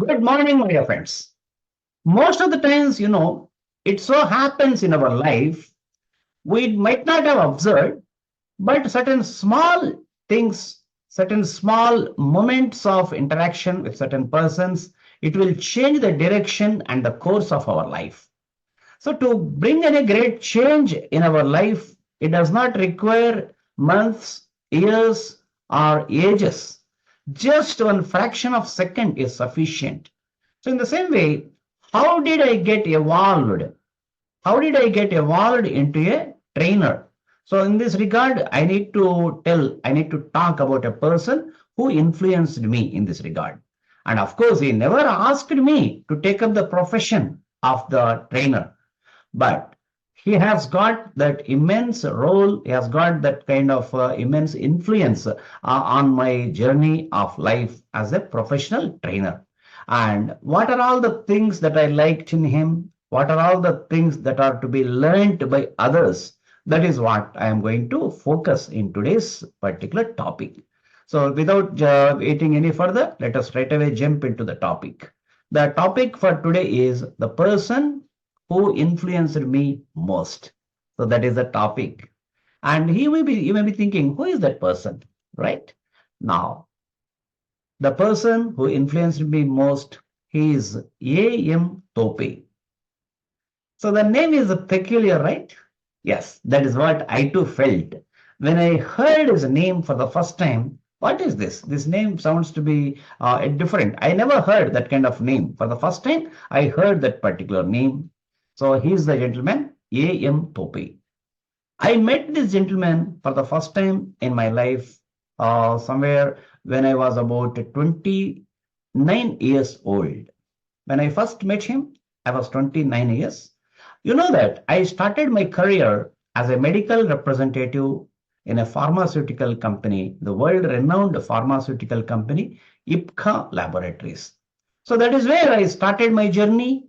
Good morning, my dear friends. Most of the times, it so happens in our life, we might not have observed, but certain small things, certain small moments of interaction with certain persons, it will change the direction and the course of our life. So, to bring any great change in our life, it does not require months, years, or ages. Just one fraction of second is sufficient. So in the same way, how did I get evolved? How did I get evolved into a trainer? So in this regard, I need to talk about a person who influenced me in this regard. And of course, he never asked me to take up the profession of the trainer, but he has got that immense role. He has got that kind of immense influence on my journey of life as a professional trainer. And what are all the things that I liked in him? What are all the things that are to be learned by others? That is what I am going to focus in today's particular topic. So without waiting any further, let us straight away jump into the topic. The topic for today is the person who influenced me most. So that is the topic. And you may be thinking, who is that person? Right? Now, the person who influenced me most, he is A.M. Tope. So the name is peculiar, right? Yes, that is what I too felt. When I heard his name for the first time, what is this? This name sounds to be different. I never heard that kind of name. For the first time, I heard that particular name. So he is the gentleman, A.M. Tope. I met this gentleman for the first time in my life somewhere when I was about 29 years old. When I first met him, I was 29 years. You know that I started my career as a medical representative in a pharmaceutical company, the world-renowned pharmaceutical company, ipca Laboratories. So that is where I started my journey.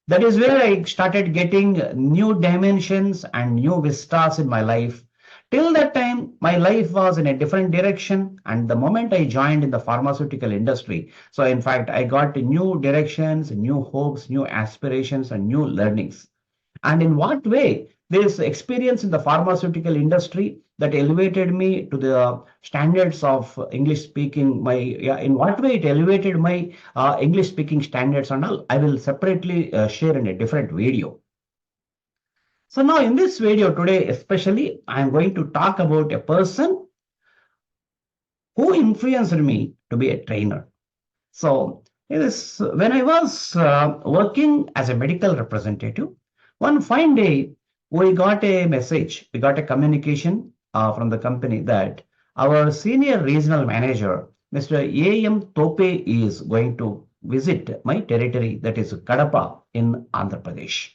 That is where I started getting new dimensions and new vistas in my life. Till that time, my life was in a different direction. And the moment I joined in the pharmaceutical industry, so in fact, I got new directions, new hopes, new aspirations, and new learnings. And in what way this experience in the pharmaceutical industry that elevated me to the standards of English speaking, in what way it elevated my English speaking standards and all, I will separately share in a different video. So now in this video today, especially, I am going to talk about a person who influenced me to be a trainer. So when I was working as a medical representative, one fine day, we got a message, we got a communication from the company that our senior regional manager, Mr. A.M. Tope, is going to visit my territory, that is Kadapa in Andhra Pradesh.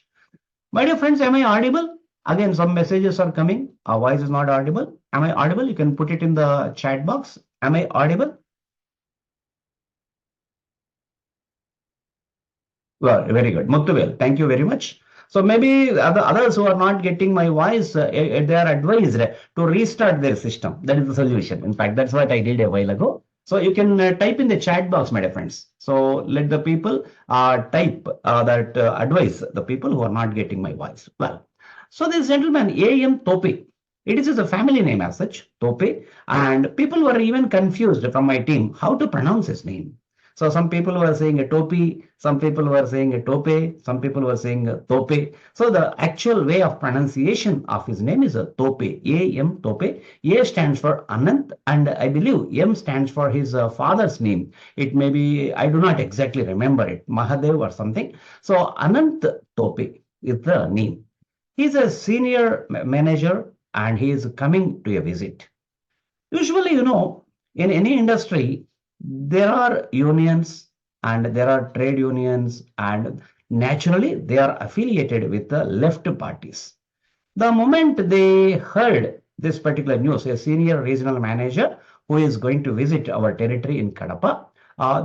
My dear friends, am I audible? Again, some messages are coming. Our voice is not audible. Am I audible? You can put it in the chat box. Am I audible? Well, very good. Muttuvel, thank you very much. So maybe others who are not getting my voice, they are advised to restart their system. That is the solution. In fact, that's what I did a while ago. So you can type in the chat box, my dear friends. So let the people type that advice, the people who are not getting my voice. Well, so this gentleman, A.M. Tope, it is a family name as such, Tope, and people were even confused from my team how to pronounce his name. So some people were saying a Topi, some people were saying a Tope, some people were saying a Tope. So the actual way of pronunciation of his name is a Tope, A.M. Tope. A stands for Anant, and I believe M stands for his father's name. It may be, I do not exactly remember it, Mahadev or something. So Anant Tope is the name. He's a senior manager and he is coming to a visit. Usually, in any industry, there are unions and there are trade unions, and naturally they are affiliated with the left parties. The moment they heard this particular news, a senior regional manager who is going to visit our territory in Kadapa,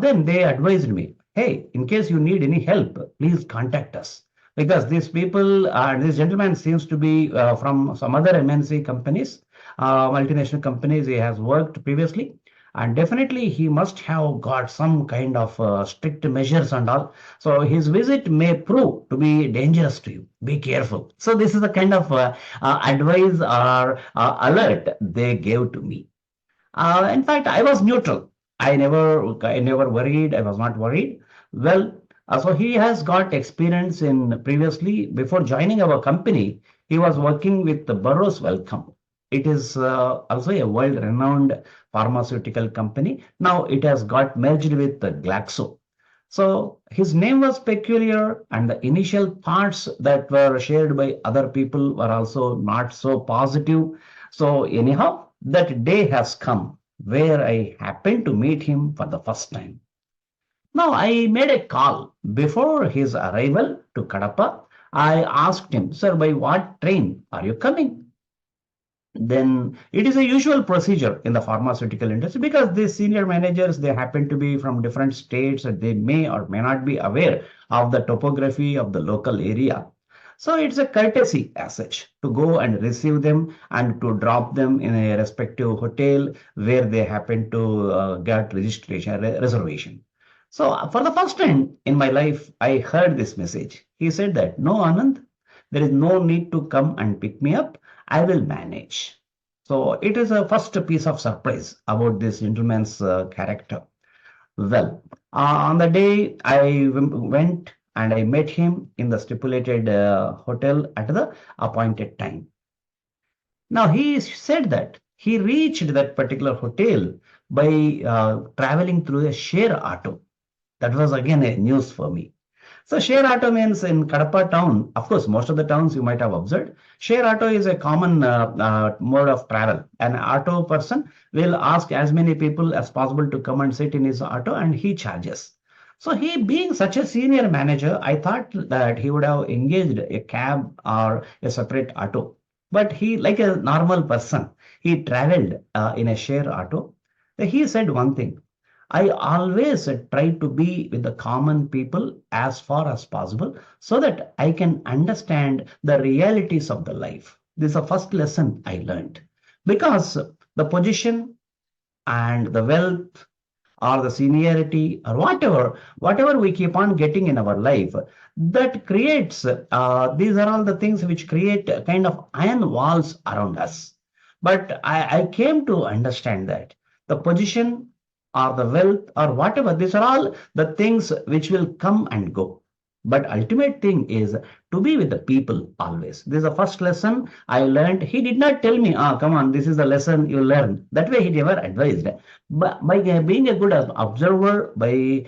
then they advised me, hey, in case you need any help, please contact us. Because these people, this gentleman seems to be from some other MNC companies, multinational companies he has worked previously. And definitely he must have got some kind of strict measures and all. So his visit may prove to be dangerous to you. Be careful. So this is the kind of advice or alert they gave to me. In fact, I was neutral. I never worried. I was not worried. Well, so he has got experience in previously before joining our company. He was working with the Burroughs Wellcome. It is also a world-renowned pharmaceutical company. Now it has got merged with the Glaxo. So his name was peculiar, and the initial thoughts that were shared by other people were also not so positive. So, anyhow, that day has come where I happened to meet him for the first time. Now, I made a call before his arrival to Kadapa. I asked him, Sir, by what train are you coming? Then it is a usual procedure in the pharmaceutical industry because these senior managers, they happen to be from different states and they may or may not be aware of the topography of the local area. So it's a courtesy as such to go and receive them and to drop them in a respective hotel where they happen to get registration reservation. So for the first time in my life, I heard this message. He said that, no, Anand, there is no need to come and pick me up. I will manage. So it is a first piece of surprise about this gentleman's character. Well, on the day I went and I met him in the stipulated hotel at the appointed time. Now he said that he reached that particular hotel by traveling through a share auto. That was again a news for me. So share auto means in Kadapa town, of course, most of the towns you might have observed, share auto is a common mode of travel. An auto person will ask as many people as possible to come and sit in his auto and he charges. So he being such a senior manager, I thought that he would have engaged a cab or a separate auto. But he, like a normal person, he traveled in a share auto. He said one thing. I always try to be with the common people as far as possible so that I can understand the realities of the life. This is the first lesson I learned because the position and the wealth or the seniority or whatever we keep on getting in our life, that creates, these are all the things which create a kind of iron walls around us. But I came to understand that the position or the wealth or whatever, these are all the things which will come and go. But ultimate thing is to be with the people always. This is the first lesson I learned. He did not tell me, come on, this is the lesson you learn. That way he never advised. But by being a good observer, by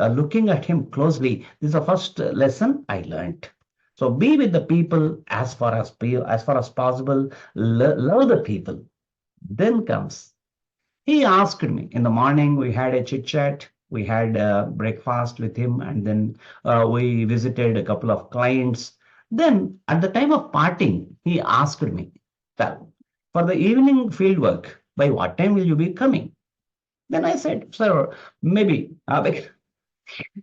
looking at him closely, this is the first lesson I learned. So be with the people as far as possible. Love the people. Then comes. He asked me in the morning. We had a chit chat. We had breakfast with him, and then we visited a couple of clients. Then, at the time of parting, he asked me, "Well, for the evening field work, by what time will you be coming?" Then I said, "Sir, maybe."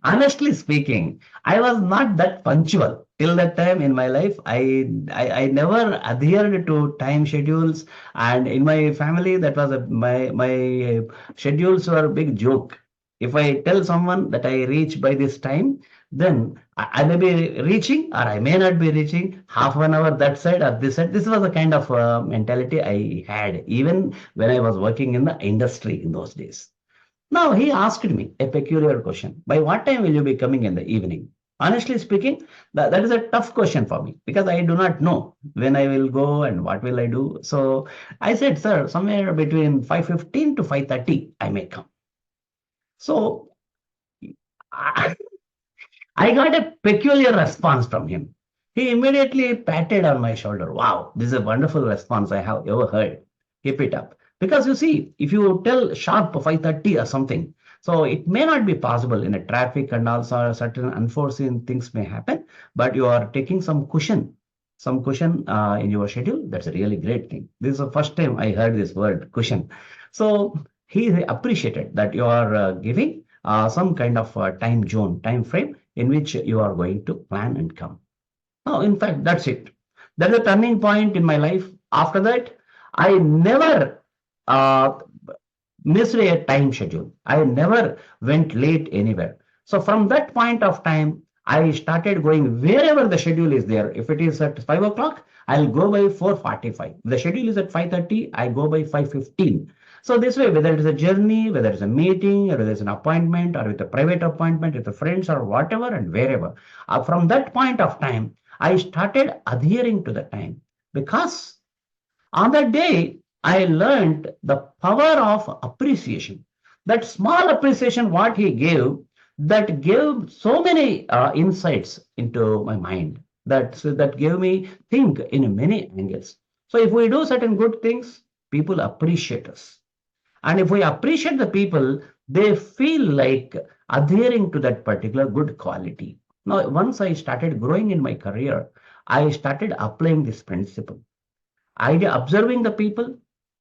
Honestly speaking, I was not that punctual till that time in my life. I never adhered to time schedules, and in my family, that was my schedules were a big joke. If I tell someone that I reach by this time, then I may be reaching or I may not be reaching half an hour that side or this side. This was the kind of mentality I had even when I was working in the industry in those days. Now he asked me a peculiar question. By what time will you be coming in the evening? Honestly speaking, that is a tough question for me because I do not know when I will go and what will I do. So I said, sir, somewhere between 5:15 to 5:30, I may come. So I got a peculiar response from him. He immediately patted on my shoulder. Wow, this is a wonderful response I have ever heard. Keep it up. Because you see, if you tell sharp 5:30 or something, so it may not be possible in a traffic and also certain unforeseen things may happen, but you are taking some cushion in your schedule. That's a really great thing. This is the first time I heard this word cushion. So he appreciated that you are giving some kind of time frame in which you are going to plan and come. Oh, in fact, that's it. That's a turning point in my life. After that, I never uh, missed a time schedule. I never went late anywhere. So from that point of time, I started going wherever the schedule is there. If it is at 5 o'clock, I'll go by 4:45. The schedule is at 5:30, I go by 5:15. So this way, whether it is a journey, whether it's a meeting, or whether it's an appointment, or with a private appointment with the friends or whatever and wherever, from that point of time, I started adhering to the time because on that day, I learned the power of appreciation. That small appreciation, what he gave, that gave so many insights into my mind. That gave me think in many angles. So if we do certain good things, people appreciate us. And if we appreciate the people, they feel like adhering to that particular good quality. Now, once I started growing in my career, I started applying this principle. Observing the people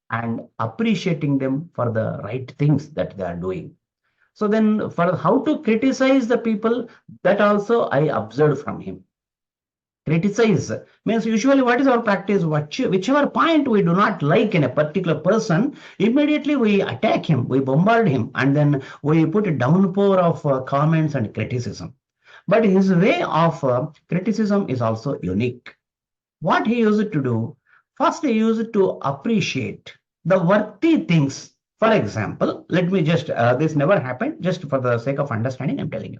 and appreciating them for the right things that they are doing. So then for how to criticize the people, that also I observed from him. Criticize means usually what is our practice? Whichever point we do not like in a particular person, immediately we attack him, we bombard him, and then we put a downpour of comments and criticism. But his way of criticism is also unique. What he used to do, first he used to appreciate the worthy things. For example, let me just, this never happened, just for the sake of understanding, I'm telling you.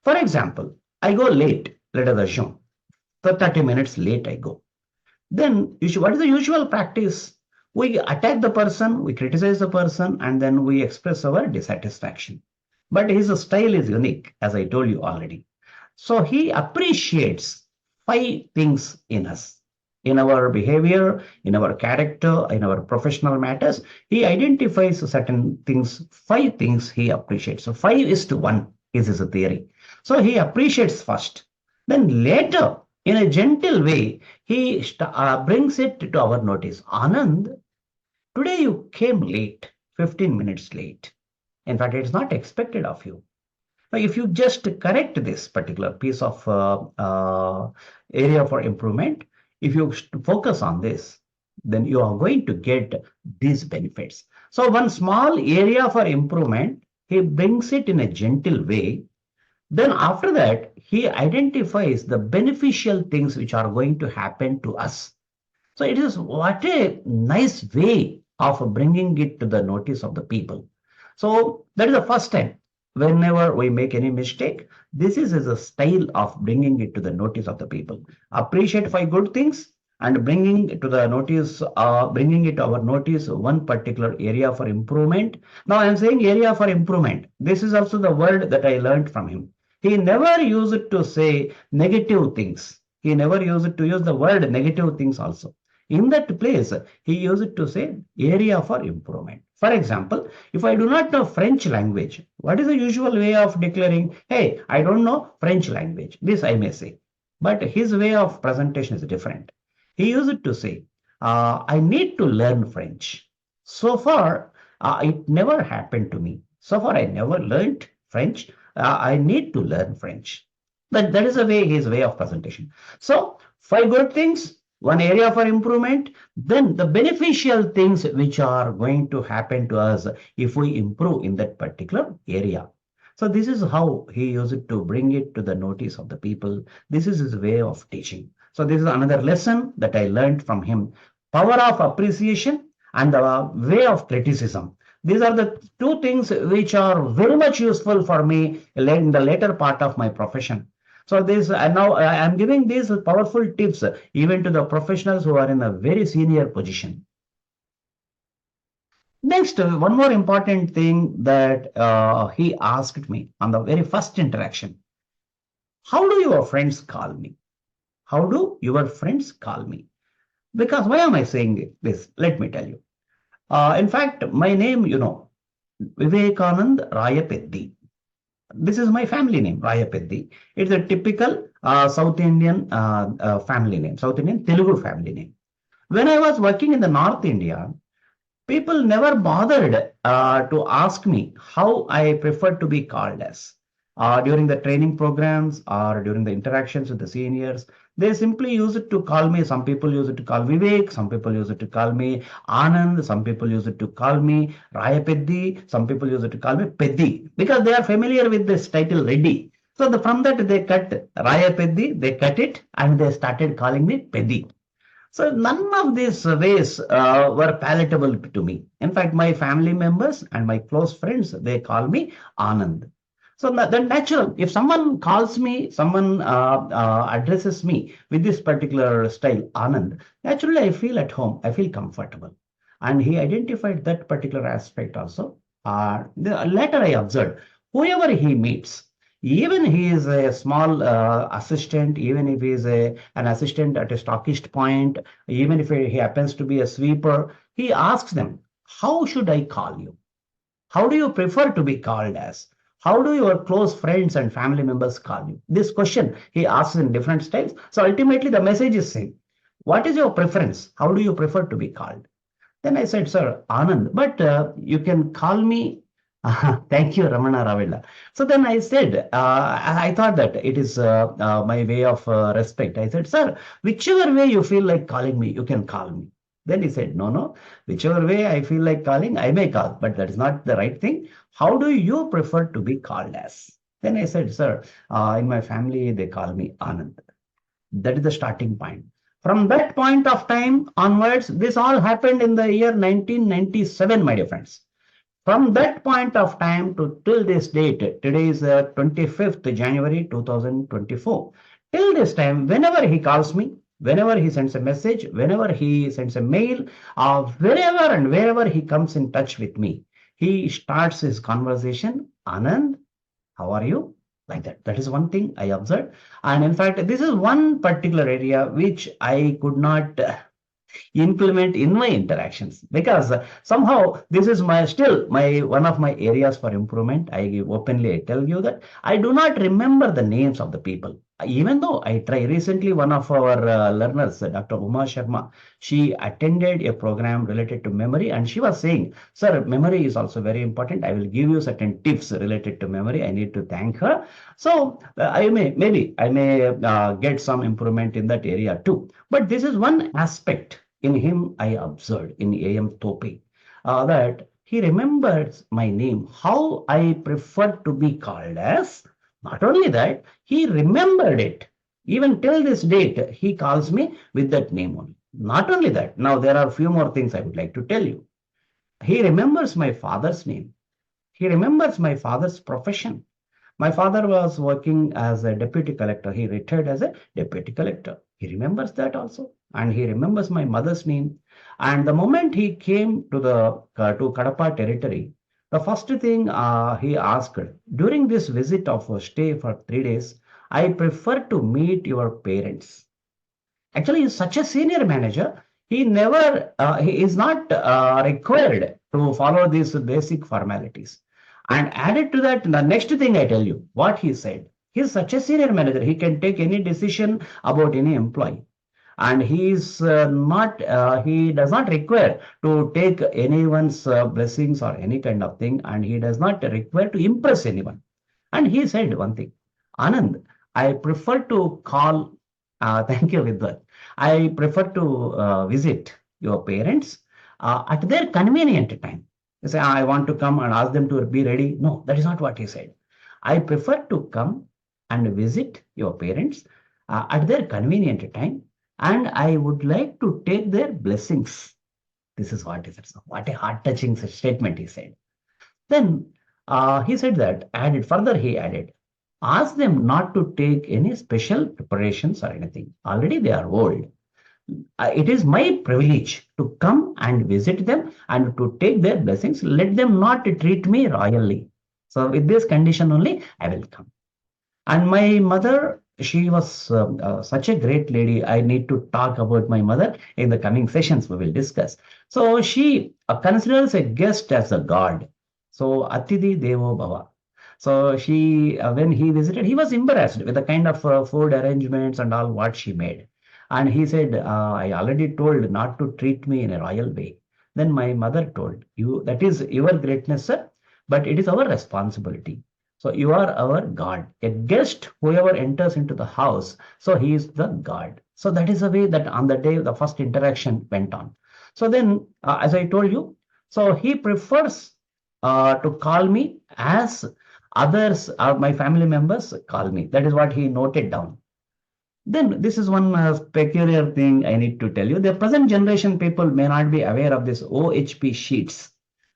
For example, I go late, let us assume. So 30 minutes late I go. Then what is the usual practice? We attack the person, we criticize the person, and then we express our dissatisfaction. But his style is unique, as I told you already. So he appreciates 5 things in us, in our behavior, in our character, in our professional matters. He identifies certain things, 5 things he appreciates. So 5:1 is his theory. So he appreciates first. Then later, in a gentle way, he brings it to our notice. Anand, today you came late, 15 minutes late. In fact, it's not expected of you. Now, if you just correct this particular piece of area for improvement, if you focus on this, then you are going to get these benefits. So one small area for improvement, he brings it in a gentle way. Then after that, he identifies the beneficial things which are going to happen to us. So it is what a nice way of bringing it to the notice of the people. So that is the first time. Whenever we make any mistake, this is a style of bringing it to the notice of the people. Appreciate 5 good things and bringing it to the notice, bringing it to our notice one particular area for improvement. Now I am saying area for improvement. This is also the word that I learned from him. He never used it to say negative things. He never used to use the word negative things also. In that place, he used it to say area for improvement. For example, if I do not know French language, what is the usual way of declaring, hey, I don't know French language? This I may say. But his way of presentation is different. He used it to say, I need to learn French. So far, it never happened to me. So far, I never learned French. I need to learn French. That is his way of presentation. So 5 good things, one area for improvement, then the beneficial things which are going to happen to us if we improve in that particular area. So this is how he used to bring it to the notice of the people. This is his way of teaching. So this is another lesson that I learned from him. Power of appreciation and the way of criticism. These are the 2 things which are very much useful for me in the later part of my profession. So this, now I am giving these powerful tips even to the professionals who are in a very senior position. Next, one more important thing that he asked me on the very first interaction. How do your friends call me? How do your friends call me? Because why am I saying this? Let me tell you. In fact, my name, 𝗙𝗵𝗍𝗘𝗏 𝗙𝗏𝗘𝗏. This is my family name, 𝗙𝗵𝗘𝗏. It's a typical South Indian family name, South Indian Telugu family name. When I was working in the North India, people never bothered to ask me how I prefer to be called as. during the training programs or during the interactions with the seniors. They simply use it to call me. Some people use it to call Vivek. Some people use it to call me Anand. Some people use it to call me Rayapeddi. Some people use it to call me Peddi because they are familiar with this title Reddy. So from that they cut Rayapeddi, they cut it and they started calling me Peddi. So none of these ways were palatable to me. In fact, my family members and my close friends, they call me Anand. So then natural, if someone calls me, someone addresses me with this particular style, Anand, naturally I feel at home, I feel comfortable. And he identified that particular aspect also. Later I observed, whoever he meets, even he is a small assistant, even if he is an assistant at a stockist point, even if he happens to be a sweeper, he asks them, how should I call you? How do you prefer to be called as? How do your close friends and family members call you? This question he asks in different styles. So ultimately the message is same. What is your preference? How do you prefer to be called? Then I said, sir, Anand, but you can call me. Thank you, Ramana Ravella. So then I said, I thought that it is my way of respect. I said, sir, whichever way you feel like calling me, you can call me. Then he said, no, no, whichever way I feel like calling, I may call, but that is not the right thing. How do you prefer to be called as? Then I said, sir, in my family, they call me Anand. That is the starting point. From that point of time onwards, this all happened in the year 1997, my dear friends. From that point of time to till this date, today is 25th January 2024. Till this time, whenever he calls me, whenever he sends a message, whenever he sends a mail, wherever and wherever he comes in touch with me, he starts his conversation, Anand, how are you? Like that. That is one thing I observed. And in fact, this is one particular area which I could not implement in my interactions because somehow this is my still my one of my areas for improvement. I openly tell you that I do not remember the names of the people, even though I try. Recently one of our learners, Dr. Uma Sharma, she attended a program related to memory and she was saying, sir, memory is also very important. I will give you certain tips related to memory. I need to thank her. So maybe I may get some improvement in that area too. But this is one aspect in him I observed in AM Tope, that he remembers my name, how I prefer to be called as. Not only that, he remembered it. Even till this date, he calls me with that name only. Not only that, now there are a few more things I would like to tell you. He remembers my father's name. He remembers my father's profession. My father was working as a deputy collector. He retired as a deputy collector. He remembers that also. And he remembers my mother's name. And the moment he came to to Kadapa territory, the first thing he asked, during this visit of a stay for 3 days, I prefer to meet your parents. Actually, he's such a senior manager. He is not required to follow these basic formalities. And added to that, the next thing I tell you, what he said, he's such a senior manager. He can take any decision about any employee. And he is he does not require to take anyone's blessings or any kind of thing. And he does not require to impress anyone. And he said one thing, Anand, I prefer to call, thank you, Vidwat. I prefer to visit your parents at their convenient time. You say, I want to come and ask them to be ready. No, that is not what he said. I prefer to come and visit your parents at their convenient time, and I would like to take their blessings. This is what he said. So what a heart-touching statement he said. Then he said that, further he added, ask them not to take any special preparations or anything. Already they are old. It is my privilege to come and visit them and to take their blessings. Let them not treat me royally. So with this condition only, I will come. And my mother, she was such a great lady. I need to talk about my mother in the coming sessions. We will discuss. So she considers a guest as a god. So Atidhi Devo Bhava. So she, when he visited, he was embarrassed with the kind of food arrangements and all what she made. And he said, I already told not to treat me in a royal way. Then my mother told, you, that is your greatness, sir, but it is our responsibility. So you are our God. A guest, whoever enters into the house, so he is the God. So that is the way that on the day the first interaction went on. So then, as I told you, so he prefers to call me as others, my family members call me. That is what he noted down. Then this is one peculiar thing I need to tell you. The present generation people may not be aware of this OHP sheets,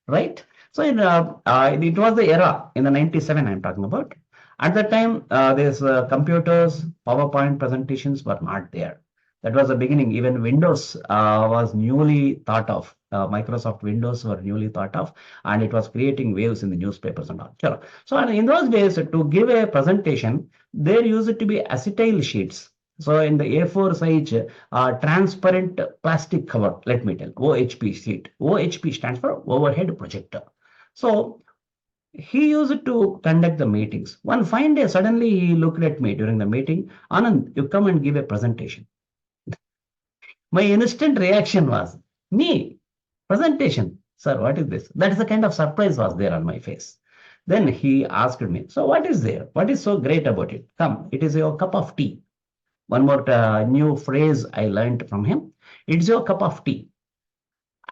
right? So it was the era in the 97 I'm talking about. At that time, these computers, PowerPoint presentations were not there. That was the beginning. Even Windows was newly thought of. Microsoft Windows were newly thought of, and it was creating waves in the newspapers and all. Sure. So in those days, to give a presentation, there used to be acetyl sheets. So in the A4 size, transparent plastic cover, let me tell, OHP sheet. OHP stands for overhead projector. So he used to conduct the meetings. One fine day, suddenly he looked at me during the meeting. Anand, you come and give a presentation. My instant reaction was, me, presentation. Sir, what is this? That is the kind of surprise was there on my face. Then he asked me, so what is there? What is so great about it? Come, it is your cup of tea. One more new phrase I learned from him. It's your cup of tea.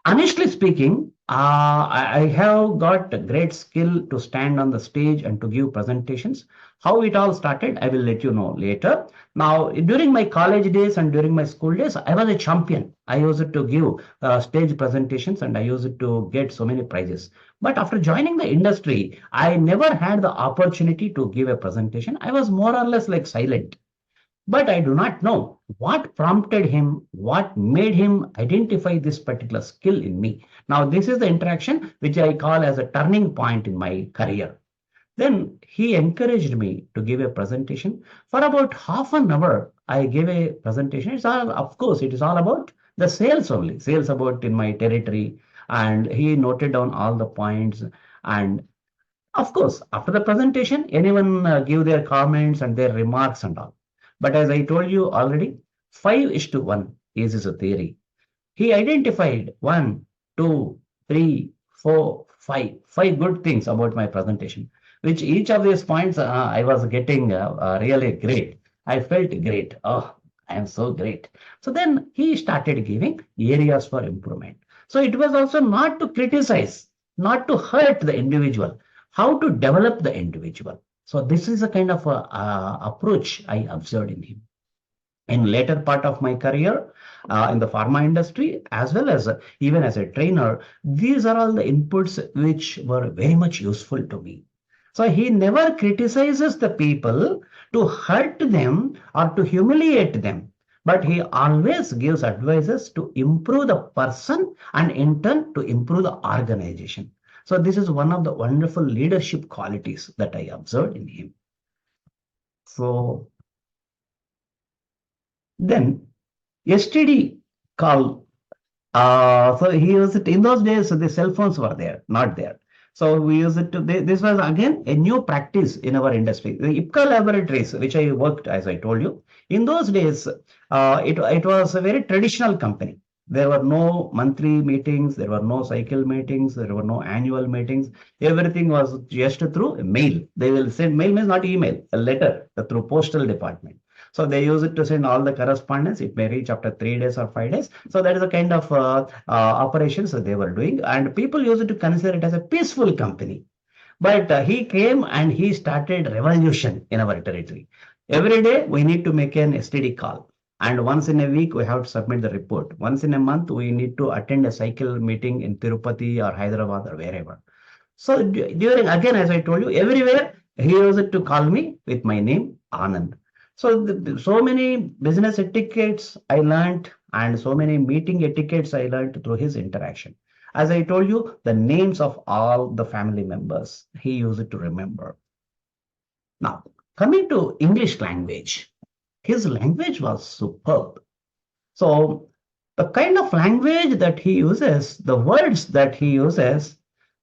Honestly speaking, I have got a great skill to stand on the stage and to give presentations. How it all started, I will let you know later. Now, during my college days and during my school days, I was a champion. I used to give stage presentations and I used to get so many prizes. But after joining the industry, I never had the opportunity to give a presentation. I was more or less like silent. But I do not know what prompted him, what made him identify this particular skill in me. Now, this is the interaction which I call as a turning point in my career. Then he encouraged me to give a presentation. For about half an hour, I gave a presentation. It's all, of course, it is all about the sales only, sales about in my territory. And he noted down all the points. And of course, after the presentation, anyone give their comments and their remarks and all. But as I told you already, 5:1 is a theory. He identified 1, 2, 3, 4, 5, 5 good things about my presentation, which each of these points I was getting really great. I felt great. Oh, I am so great. So then he started giving areas for improvement. So it was also not to criticize, not to hurt the individual, how to develop the individual. So this is a kind of approach I observed in him. In later part of my career in the pharma industry, as well as even as a trainer, these are all the inputs which were very much useful to me. So he never criticizes the people to hurt them or to humiliate them, but he always gives advices to improve the person and in turn to improve the organization. So this is one of the wonderful leadership qualities that I observed in him. So then STD call. So he used it in those days. So the cell phones were there, not there. So we use it to. This was again a new practice in our industry. The ipca laboratories, which I worked, as I told you, in those days, it was a very traditional company. There were no monthly meetings, there were no cycle meetings, there were no annual meetings. Everything was just through a mail. They will send mail means not email, a letter through postal department. So they use it to send all the correspondence. It may reach after 3 days or 5 days. So that is the kind of operations that they were doing. And people used to consider it as a peaceful company. But he came and he started revolution in our territory. Every day we need to make an STD call. And once in a week, we have to submit the report. Once in a month, we need to attend a cycle meeting in Tirupati or Hyderabad or wherever. So during, again, as I told you, everywhere, he used to call me with my name, Anand. So, so many business etiquettes I learned and so many meeting etiquettes I learned through his interaction. As I told you, the names of all the family members, he used to remember. Now, coming to English language. His language was superb. So the kind of language that he uses, the words that he uses,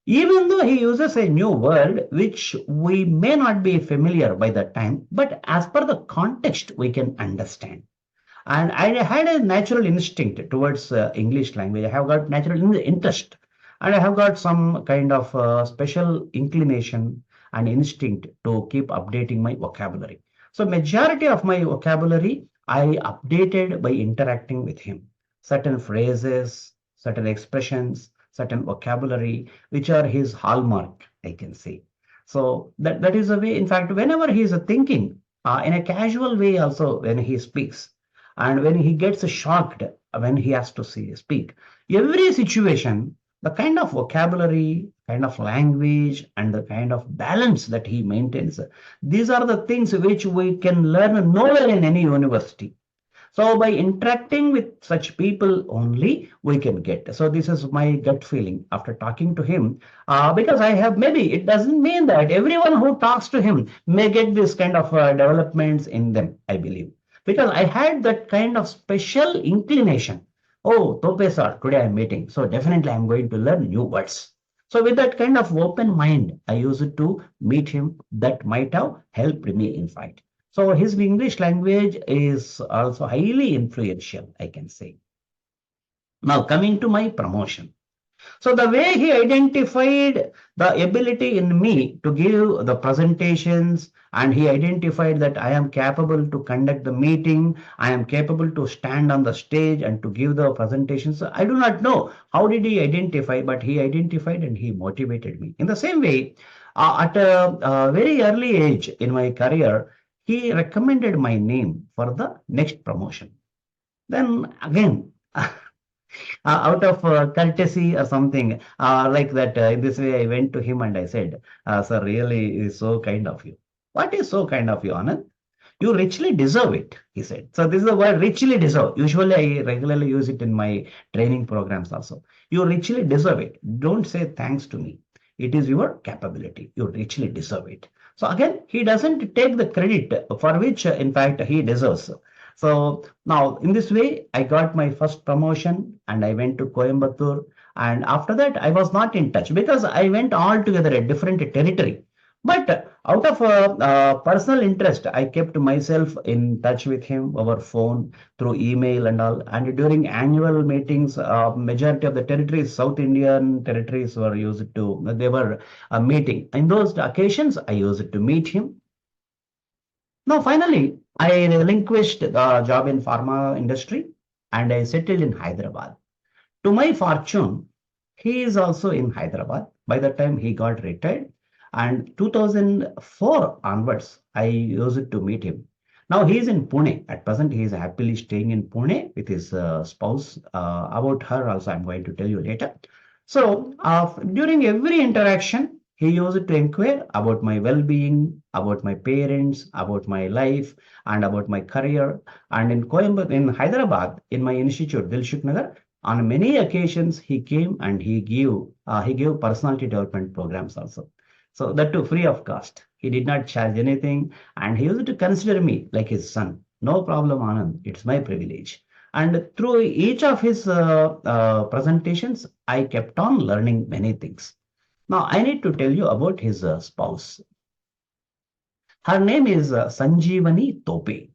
even though he uses a new word which we may not be familiar by that time, but as per the context, we can understand. And I had a natural instinct towards English language. I have got natural interest and I have got some kind of special inclination and instinct to keep updating my vocabulary. So majority of my vocabulary I updated by interacting with him. Certain phrases, certain expressions, certain vocabulary, which are his hallmark, I can say. So that is a way, in fact, whenever he is thinking in a casual way also when he speaks, and when he gets shocked when he has to speak, every situation, the kind of vocabulary, kind of language, and the kind of balance that he maintains, these are the things which we can learn nowhere in any university. So by interacting with such people only we can get. So this is my gut feeling after talking to him, because I have, maybe it doesn't mean that everyone who talks to him may get this kind of developments in them, I believe. Because I had that kind of special inclination. Oh, Tope sir, today I'm meeting. So definitely I'm going to learn new words. So with that kind of open mind, I used to meet him. That might have helped me in fact. So his English language is also highly influential, I can say. Now coming to my promotion. So the way he identified the ability in me to give the presentations, and he identified that I am capable to conduct the meeting, I am capable to stand on the stage and to give the presentations. I do not know how did he identify, but he identified and he motivated me. In the same way, at a very early age in my career, he recommended my name for the next promotion. Then again, out of courtesy or something like that, in this way, I went to him and I said, sir, really is so kind of you. What is so kind of you, Anand? You richly deserve it, he said. So this is the word richly deserve. Usually I regularly use it in my training programs also. You richly deserve it. Don't say thanks to me. It is your capability. You richly deserve it. So again, he doesn't take the credit for which, in fact, he deserves. So now in this way, I got my first promotion and I went to Coimbatore. And after that, I was not in touch because I went altogether a different territory. But out of personal interest, I kept myself in touch with him over phone, through email and all. And during annual meetings, majority of the territories, South Indian territories were used to, they were meeting. In those occasions, I used to meet him. Now, finally, I relinquished the job in pharma industry and I settled in Hyderabad. To my fortune, he is also in Hyderabad. By the time he got retired, and 2004 onwards, I used to meet him. Now he is in Pune. At present, he is happily staying in Pune with his spouse. About her also, I'm going to tell you later. So during every interaction, he used to inquire about my well-being, about my parents, about my life, and about my career. And in Coimbatore, in Hyderabad, in my institute, 𝗏𝗃𝗃, on many occasions, he came and he gave personality development programs also. So that too free of cost. He did not charge anything, and he used to consider me like his son. No problem, Anand. It's my privilege. And through each of his presentations, I kept on learning many things. Now, I need to tell you about his spouse. Her name is Sanjeevani Tope.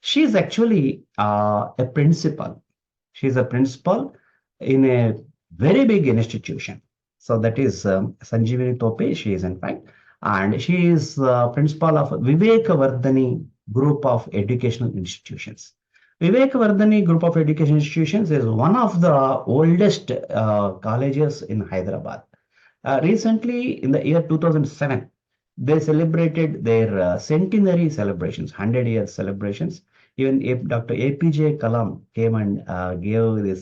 She is actually a principal. She is a principal in a very big institution. So that is Sanjeevani Tope. She is in fact, and she is principal of 𝗏𝗃𝗃 group of educational institutions. 𝗏𝗃𝗃 group of education institutions is one of the oldest colleges in Hyderabad. Recently, in the year 2007, they celebrated their centenary celebrations, 100-year celebrations. Even Dr. APJ Kalam came and gave this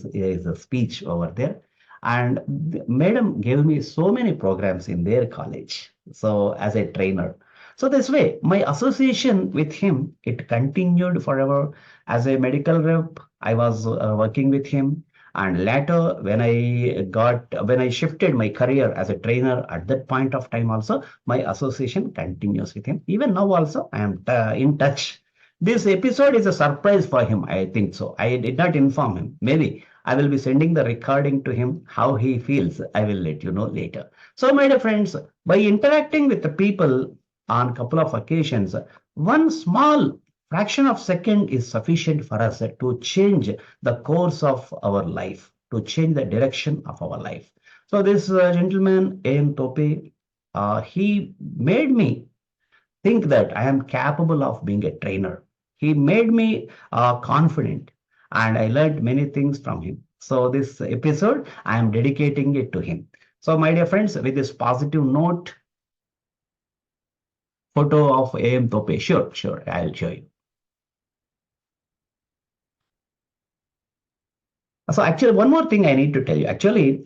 speech over there. And madam gave me so many programs in their college. So as a trainer. So this way, my association with him, it continued forever. As a medical rep, I was working with him. And later, when I shifted my career as a trainer at that point of time also, my association continues with him. Even now also, I am in touch. This episode is a surprise for him, I think so. I did not inform him. Maybe I will be sending the recording to him. How he feels, I will let you know later. So, my dear friends, by interacting with the people on a couple of occasions, one small fraction of second is sufficient for us to change the course of our life, to change the direction of our life. So this gentleman, A.M. Tope, he made me think that I am capable of being a trainer. He made me confident, and I learned many things from him. So, this episode, I am dedicating it to him. So, my dear friends, with this positive note, photo of AM Tope. Sure, sure, I'll show you. So actually, one more thing I need to tell you. Actually,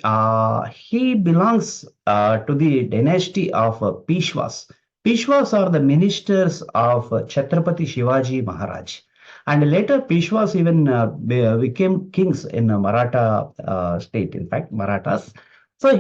he belongs to the dynasty of Peshwas. Peshwas are the ministers of Chhatrapati Shivaji Maharaj. And later, Peshwas even became kings in Maratha state, in fact, Marathas. So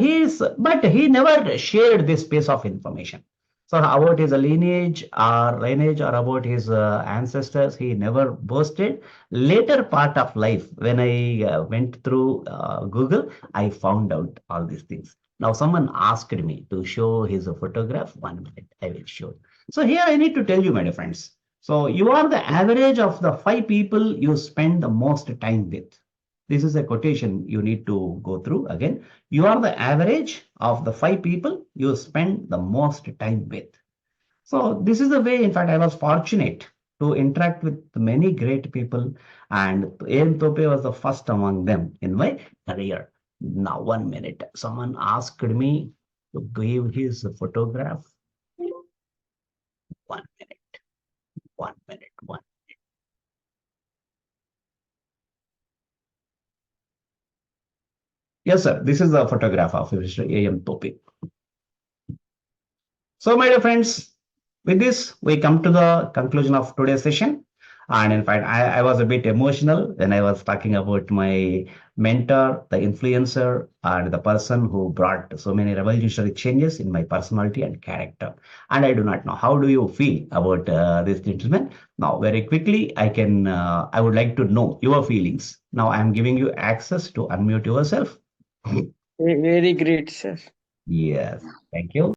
but he never shared this piece of information. So about his lineage or about his ancestors, he never boasted. Later part of life, when I went through Google, I found out all these things. Now someone asked me to show his photograph. 1 minute, I will show. So here I need to tell you, my dear friends. So you are the average of the 5 people you spend the most time with. This is a quotation you need to go through again. You are the average of the 5 people you spend the most time with. So this is the way, in fact, I was fortunate to interact with many great people, and AM Tope was the first among them in my career. Now, 1 minute. Someone asked me to give his photograph. 1 minute, 1 minute, one. Yes, sir. This is the photograph of Mr. AM Tope. So, my dear friends, with this, we come to the conclusion of today's session. And in fact, I was a bit emotional when I was talking about my mentor, the influencer, and the person who brought so many revolutionary changes in my personality and character. And I do not know, how do you feel about this gentleman? Now, very quickly, I would like to know your feelings. Now, I'm giving you access to unmute yourself. Very great, sir. Yes, thank you.